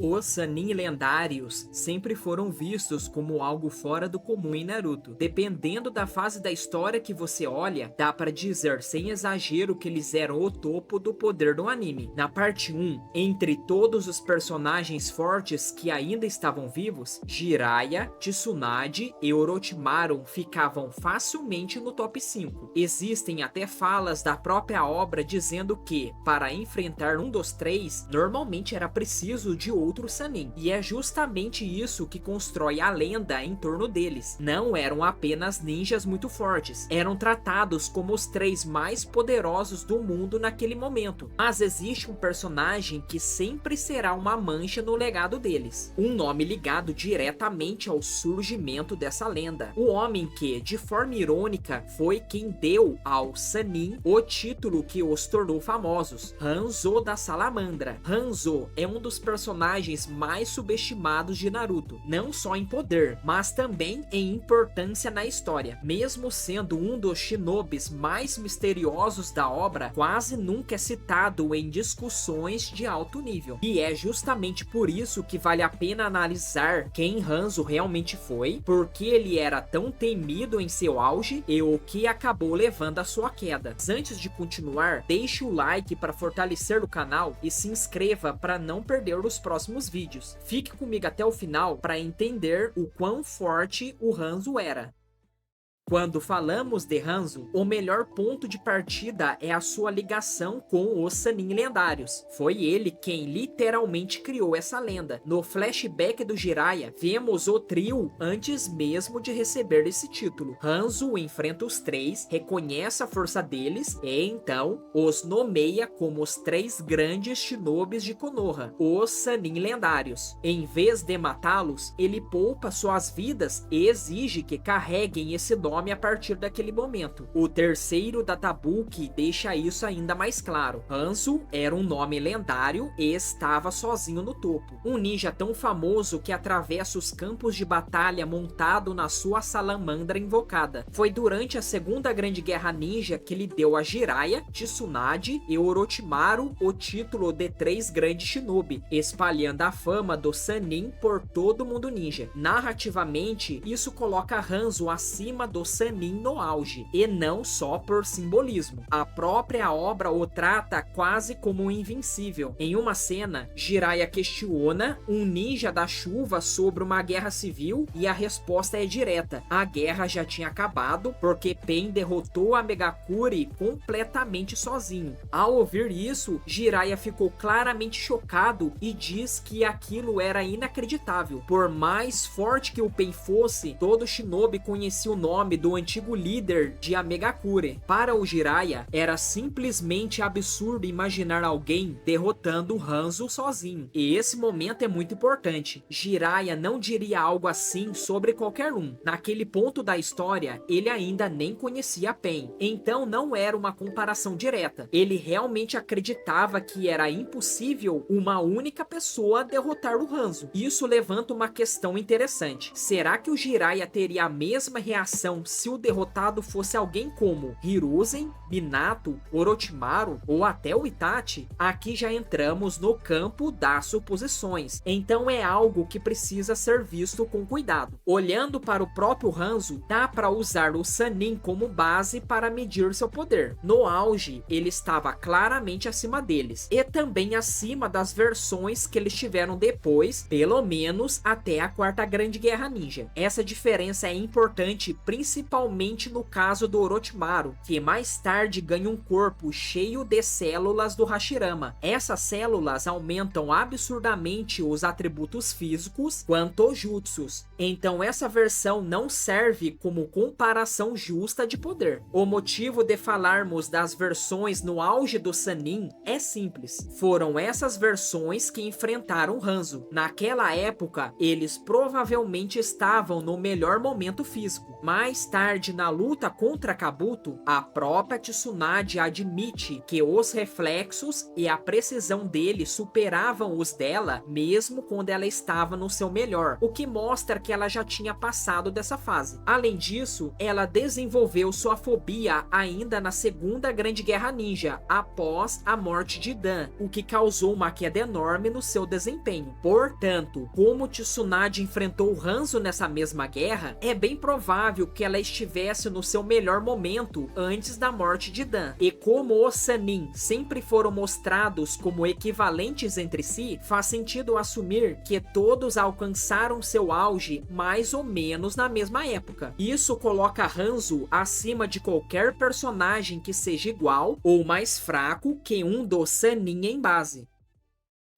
Os Sannin lendários sempre foram vistos como algo fora do comum em Naruto. Dependendo da fase da história que você olha, dá pra dizer sem exagero que eles eram o topo do poder do anime. Na parte 1, entre todos os personagens fortes que ainda estavam vivos, Jiraiya, Tsunade e Orochimaru ficavam facilmente no top 5. Existem até falas da própria obra dizendo que, para enfrentar um dos três, normalmente era preciso de outro Sannin. E é justamente isso que constrói a lenda em torno deles. Não eram apenas ninjas muito fortes, eram tratados como os três mais poderosos do mundo naquele momento. Mas existe um personagem que sempre será uma mancha no legado deles. Um nome ligado diretamente ao surgimento dessa lenda. O homem que, de forma irônica, foi quem deu ao Sannin o título que os tornou famosos, Hanzo da Salamandra. Hanzo é um dos personagens mais subestimados de Naruto, não só em poder, mas também em importância na história. Mesmo sendo um dos shinobis mais misteriosos da obra, quase nunca é citado em discussões de alto nível. E é justamente por isso que vale a pena analisar quem Hanzo realmente foi, porque ele era tão temido em seu auge e o que acabou levando à sua queda. Antes de continuar, deixe o like para fortalecer o canal e se inscreva para não perder os próximos vídeos. Fique comigo até o final para entender o quão forte o Hanzo era. Quando falamos de Hanzo, o melhor ponto de partida é a sua ligação com os Sannin lendários. Foi ele quem literalmente criou essa lenda. No flashback do Jiraiya, vemos o trio antes mesmo de receber esse título. Hanzo enfrenta os três, reconhece a força deles e então os nomeia como os três grandes shinobis de Konoha, os Sannin lendários. Em vez de matá-los, ele poupa suas vidas e exige que carreguem esse nome a partir daquele momento. O terceiro Databook deixa isso ainda mais claro. Hanzo era um nome lendário e estava sozinho no topo. Um ninja tão famoso que atravessa os campos de batalha montado na sua salamandra invocada. Foi durante a Segunda Grande Guerra Ninja que ele deu a Jiraiya, Tsunade e Orochimaru o título de três grandes shinobi, espalhando a fama do Sannin por todo o mundo ninja. Narrativamente, isso coloca Hanzo acima do Sannin no auge, e não só por simbolismo. A própria obra o trata quase como um invencível. Em uma cena, Jiraiya questiona um ninja da chuva sobre uma guerra civil e a resposta é direta. A guerra já tinha acabado porque Pain derrotou a Megakure completamente sozinho. Ao ouvir isso, Jiraiya ficou claramente chocado e diz que aquilo era inacreditável. Por mais forte que o Pain fosse, todo shinobi conhecia o nome do antigo líder de Amegakure. Para o Jiraiya, era simplesmente absurdo imaginar alguém derrotando Hanzo sozinho. E esse momento é muito importante. Jiraiya não diria algo assim sobre qualquer um. Naquele ponto da história, ele ainda nem conhecia Pain. Então não era uma comparação direta. Ele realmente acreditava que era impossível uma única pessoa derrotar o Hanzo. Isso levanta uma questão interessante. Será que o Jiraiya teria a mesma reação se o derrotado fosse alguém como Hiruzen, Minato, Orochimaru ou até o Itachi? Aqui já entramos no campo das suposições, então é algo que precisa ser visto com cuidado. Olhando para o próprio Hanzo, dá para usar o Sannin como base para medir seu poder. No auge, ele estava claramente acima deles, e também acima das versões que eles tiveram depois, pelo menos até a Quarta Grande Guerra Ninja. Essa diferença é importante principalmente no caso do Orochimaru, que mais tarde ganha um corpo cheio de células do Hashirama. Essas células aumentam absurdamente os atributos físicos quanto os jutsus. Então essa versão não serve como comparação justa de poder. O motivo de falarmos das versões no auge do Sannin é simples. Foram essas versões que enfrentaram Hanzo. Naquela época, eles provavelmente estavam no melhor momento físico, mas Mais tarde, na luta contra Kabuto, a própria Tsunade admite que os reflexos e a precisão dele superavam os dela, mesmo quando ela estava no seu melhor, o que mostra que ela já tinha passado dessa fase. Além disso, ela desenvolveu sua fobia ainda na Segunda Grande Guerra Ninja, após a morte de Dan, o que causou uma queda enorme no seu desempenho. Portanto, como Tsunade enfrentou Hanzo nessa mesma guerra, é bem provável que ela estivesse no seu melhor momento antes da morte de Dan. E como os Sannin sempre foram mostrados como equivalentes entre si, faz sentido assumir que todos alcançaram seu auge mais ou menos na mesma época. Isso coloca Hanzo acima de qualquer personagem que seja igual ou mais fraco que um dos Sannin em base.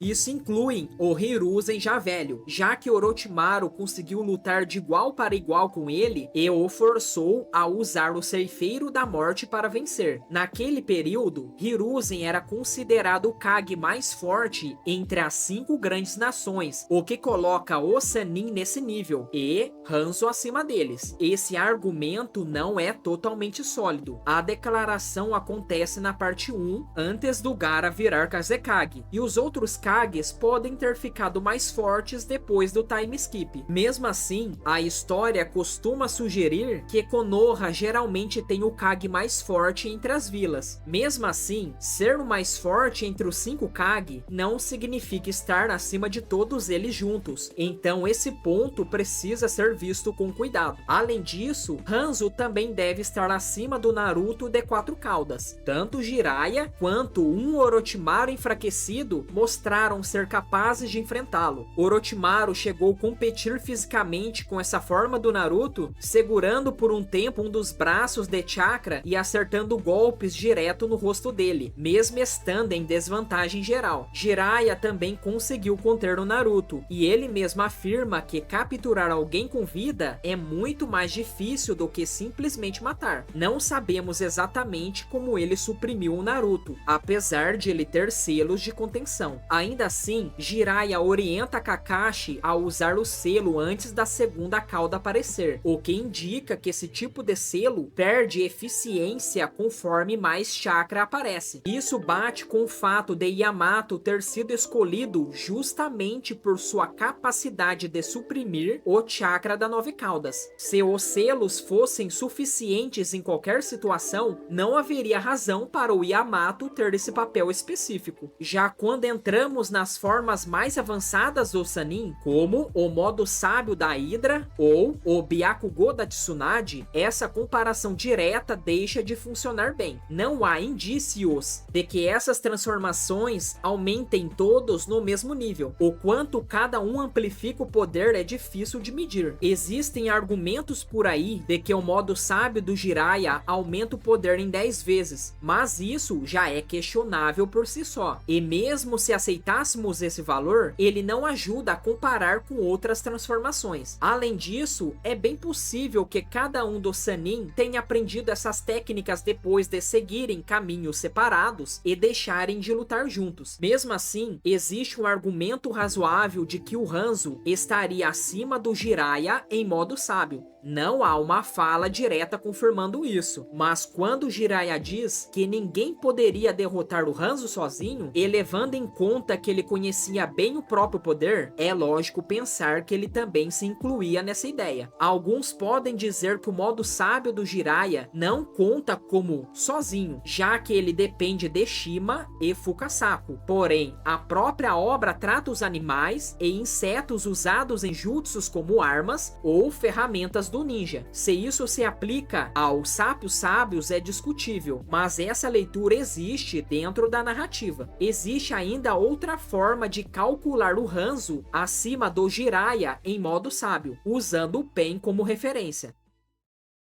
Isso inclui o Hiruzen já velho, já que Orochimaru conseguiu lutar de igual para igual com ele e o forçou a usar o Ceifeiro da Morte para vencer. Naquele período, Hiruzen era considerado o Kage mais forte entre as 5 grandes nações, o que coloca o Sannin nesse nível e Hanzo acima deles. Esse argumento não é totalmente sólido. A declaração acontece na parte 1, antes do Gaara virar Kazekage, e os outros Kages podem ter ficado mais fortes depois do time skip. Mesmo assim, a história costuma sugerir que Konoha geralmente tem o Kage mais forte entre as vilas. Mesmo assim, ser o mais forte entre os 5 Kage não significa estar acima de todos eles juntos, então esse ponto precisa ser visto com cuidado. Além disso, Hanzo também deve estar acima do Naruto de 4 caudas. Tanto Jiraiya quanto um Orochimaru enfraquecido mostraram ser capazes de enfrentá-lo. Orochimaru chegou a competir fisicamente com essa forma do Naruto, segurando por um tempo um dos braços de chakra e acertando golpes direto no rosto dele, mesmo estando em desvantagem geral. Jiraiya também conseguiu conter o Naruto, e ele mesmo afirma que capturar alguém com vida é muito mais difícil do que simplesmente matar. Não sabemos exatamente como ele suprimiu o Naruto, apesar de ele ter selos de contenção. Ainda assim, Jiraiya orienta Kakashi a usar o selo antes da segunda cauda aparecer, o que indica que esse tipo de selo perde eficiência conforme mais chakra aparece. Isso bate com o fato de Yamato ter sido escolhido justamente por sua capacidade de suprimir o chakra da 9 caudas. Se os selos fossem suficientes em qualquer situação, não haveria razão para o Yamato ter esse papel específico. Já quando entramos nas formas mais avançadas do Sannin, como o modo sábio da Hydra ou o Byakugo da Tsunade, essa comparação direta deixa de funcionar bem. Não há indícios de que essas transformações aumentem todos no mesmo nível. O quanto cada um amplifica o poder é difícil de medir. Existem argumentos por aí de que o modo sábio do Jiraiya aumenta o poder em 10 vezes, mas isso já é questionável por si só. E mesmo se aceitássemos esse valor, ele não ajuda a comparar com outras transformações. Além disso, é bem possível que cada um dos Sannin tenha aprendido essas técnicas depois de seguirem caminhos separados e deixarem de lutar juntos. Mesmo assim, existe um argumento razoável de que o Hanzo estaria acima do Jiraiya em modo sábio. Não há uma fala direta confirmando isso, mas quando Jiraiya diz que ninguém poderia derrotar o Hanzo sozinho, e levando em conta que ele conhecia bem o próprio poder, é lógico pensar que ele também se incluía nessa ideia. Alguns podem dizer que o modo sábio do Jiraiya não conta como sozinho, já que ele depende de Shima e Fukasaku. Porém, a própria obra trata os animais e insetos usados em jutsus como armas ou ferramentas do ninja. Se isso se aplica aos sábios sábios é discutível, mas essa leitura existe dentro da narrativa. Existe ainda outra forma de calcular o Hanzo acima do Jiraiya em modo sábio, usando o Pen como referência.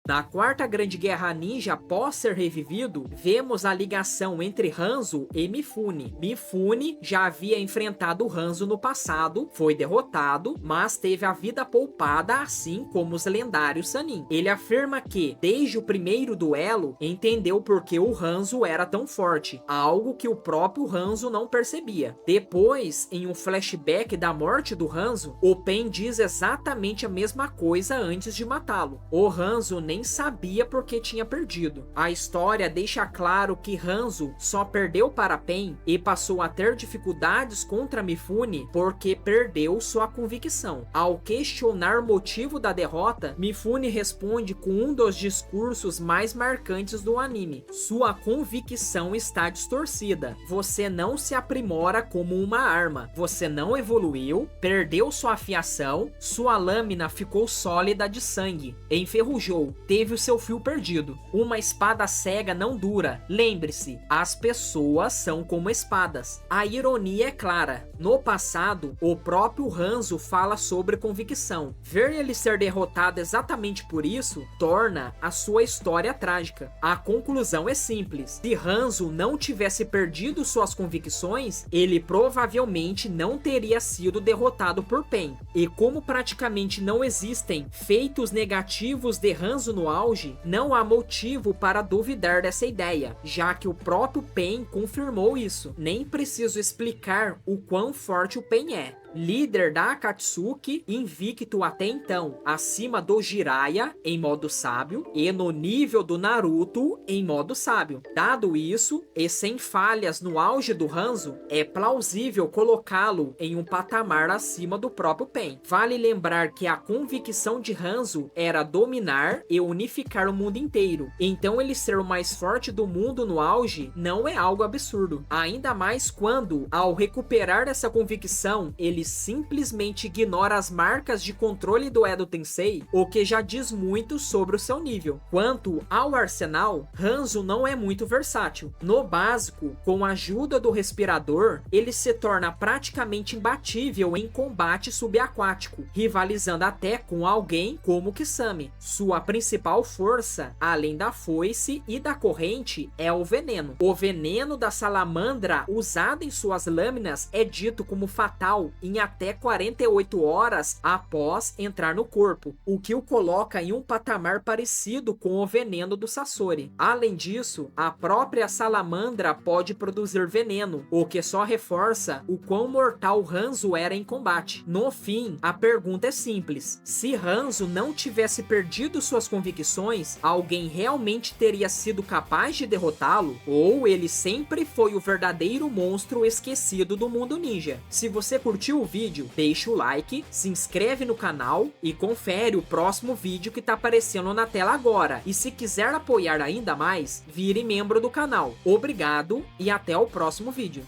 Na Quarta Grande Guerra Ninja, após ser revivido, vemos a ligação entre Hanzo e Mifune. Mifune já havia enfrentado Hanzo no passado, foi derrotado, mas teve a vida poupada, assim como os lendários Sannin. Ele afirma que, desde o primeiro duelo, entendeu por que o Hanzo era tão forte, algo que o próprio Hanzo não percebia. Depois, em um flashback da morte do Hanzo, o Pen diz exatamente a mesma coisa antes de matá-lo. O Hanzo nem nem sabia porque tinha perdido. A história deixa claro que Hanzo só perdeu para Pain e passou a ter dificuldades contra Mifune porque perdeu sua convicção. Ao questionar o motivo da derrota, Mifune responde com um dos discursos mais marcantes do anime: sua convicção está distorcida. Você não se aprimora como uma arma. Você não evoluiu, perdeu sua afiação, sua lâmina ficou sólida de sangue, enferrujou, teve o seu fio perdido. Uma espada cega não dura. Lembre-se, as pessoas são como espadas. A ironia é clara. No passado, o próprio Hanzo fala sobre convicção. Ver ele ser derrotado exatamente por isso torna a sua história trágica. A conclusão é simples: se Hanzo não tivesse perdido suas convicções, ele provavelmente não teria sido derrotado por Pain. E como praticamente não existem feitos negativos de Hanzo no auge, não há motivo para duvidar dessa ideia, já que o próprio Pain confirmou isso. Nem preciso explicar o quão forte o Pain é. Líder da Akatsuki, invicto até então, acima do Jiraiya em modo sábio e no nível do Naruto em modo sábio. Dado isso, e sem falhas no auge do Hanzo, é plausível colocá-lo em um patamar acima do próprio Pain. Vale lembrar que a convicção de Hanzo era dominar e unificar o mundo inteiro, então ele ser o mais forte do mundo no auge não é algo absurdo. Ainda mais quando, ao recuperar essa convicção, ele simplesmente ignora as marcas de controle do Edo Tensei, o que já diz muito sobre o seu nível. Quanto ao arsenal, Hanzo não é muito versátil. No básico, com a ajuda do respirador, ele se torna praticamente imbatível em combate subaquático, rivalizando até com alguém como Kisame. Sua principal força, além da foice e da corrente, é o veneno. O veneno da salamandra usado em suas lâminas é dito como fatal em até 48 horas após entrar no corpo, o que o coloca em um patamar parecido com o veneno do Sasori. Além disso, a própria salamandra pode produzir veneno, o que só reforça o quão mortal Hanzo era em combate. No fim, a pergunta é simples: se Hanzo não tivesse perdido suas convicções, alguém realmente teria sido capaz de derrotá-lo? Ou ele sempre foi o verdadeiro monstro esquecido do mundo ninja? Se você curtiu o vídeo, deixa o like, se inscreve no canal e confere o próximo vídeo que tá aparecendo na tela agora. E se quiser apoiar ainda mais, vire membro do canal. Obrigado e até o próximo vídeo.